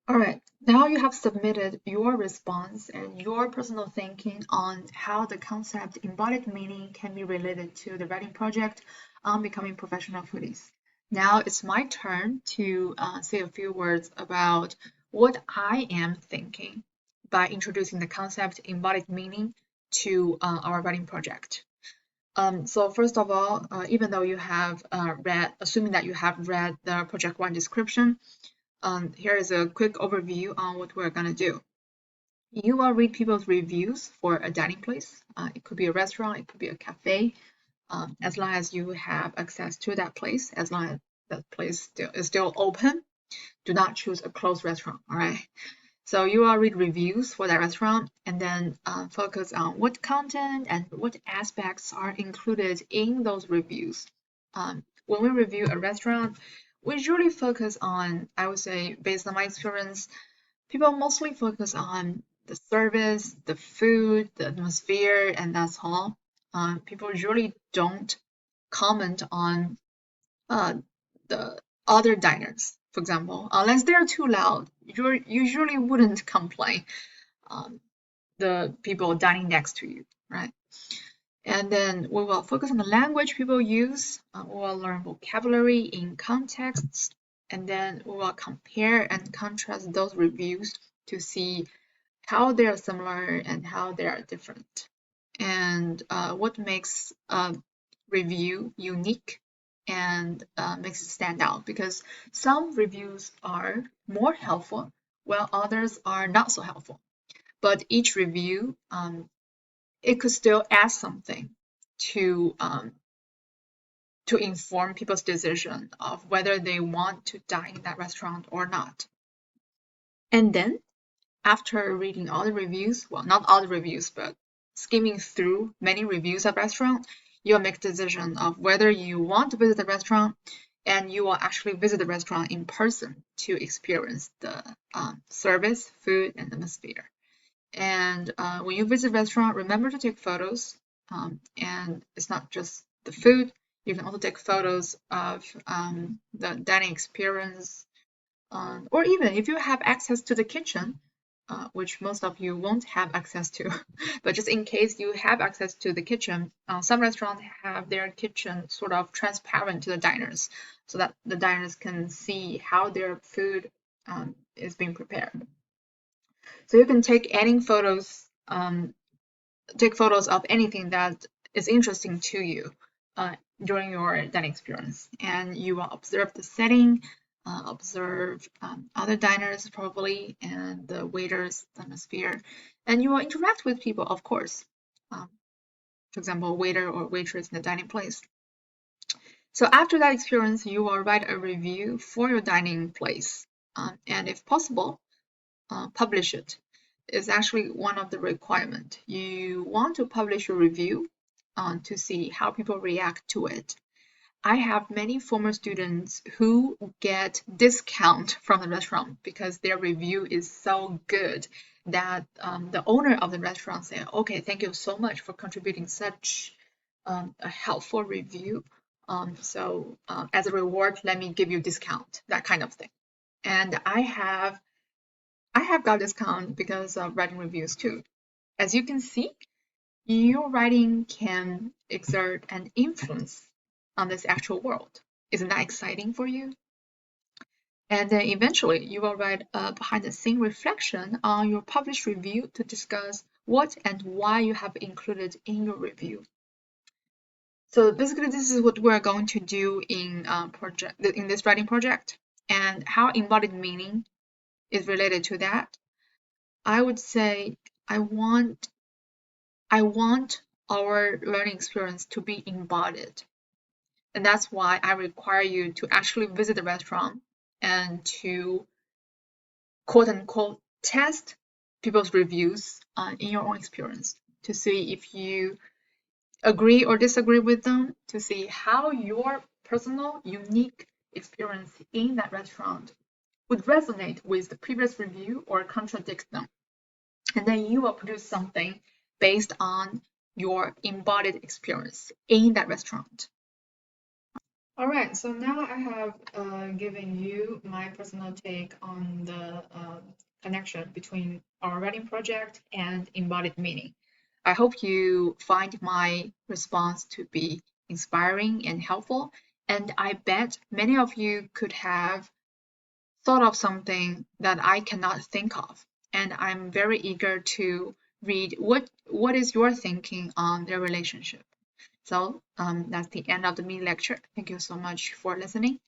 All right, now you have submitted your response and your personal thinking on how the concept embodied meaning can be related to the writing project on becoming professional foodies. Now it's my turn to say a few words about what I am thinking by introducing the concept embodied meaning to our writing project. So first of all, even though you have assuming that you have read the project one description, here is a quick overview on what we're going to do. You will read people's reviews for a dining place. It could be a restaurant, it could be a cafe, as long as you have access to that place, as long as that place is still open. Do not choose a closed restaurant, all right? So you will read reviews for that restaurant and then focus on what content and what aspects are included in those reviews. When we review a restaurant, we usually focus on, I would say, based on my experience, people mostly focus on the service, the food, the atmosphere, and that's all. People usually don't comment on the other diners, for example, unless they're too loud. You usually wouldn't complain. Um, the people dining next to you, right? And then we will focus on the language people use. We will learn vocabulary in contexts, and then we will compare and contrast those reviews to see how they are similar and how they are different, and what makes a review unique and makes it stand out. Because some reviews are more helpful, while others are not so helpful. But each review, it could still add something to inform people's decision of whether they want to dine in that restaurant or not. And then after reading all the reviews, well, not all the reviews, but skimming through many reviews of restaurant, you'll make a decision of whether you want to visit the restaurant, and you will actually visit the restaurant in person to experience the service, food, and atmosphere. And when you visit a restaurant, remember to take photos. And it's not just the food. You can also take photos of the dining experience, or even if you have access to the kitchen, which most of you won't have access to, but just in case you have access to the kitchen, some restaurants have their kitchen sort of transparent to the diners so that the diners can see how their food is being prepared. So you can take any photos, take photos of anything that is interesting to you during your dining experience, and you will observe the setting, observe other diners probably, and the waiters, the atmosphere, and you will interact with people, of course. For example, waiter or waitress in the dining place. So after that experience, you will write a review for your dining place, and if possible, publish it. Is actually one of the requirements. You want to publish a review to see how people react to it. I have many former students who get discount from the restaurant because their review is so good that the owner of the restaurant said, okay, thank you so much for contributing such a helpful review. So as a reward, let me give you a discount, that kind of thing. And I have got discount because of writing reviews too. As you can see, your writing can exert an influence on this actual world. Isn't that exciting for you? And then eventually you will write a behind the scene reflection on your published review to discuss what and why you have included in your review. So basically this is what we're going to do in this writing project, and how embodied meaning is related to that. I would say I want our learning experience to be embodied. And that's why I require you to actually visit the restaurant and to quote unquote test people's reviews in your own experience to see if you agree or disagree with them, to see how your personal, unique experience in that restaurant would resonate with the previous review or contradict them. And then you will produce something based on your embodied experience in that restaurant. All right, so now I have given you my personal take on the connection between our writing project and embodied meaning. I hope you find my response to be inspiring and helpful, and I bet many of you could have thought of something that I cannot think of, and I'm very eager to read what is your thinking on their relationship. So that's the end of the mini lecture. Thank you so much for listening.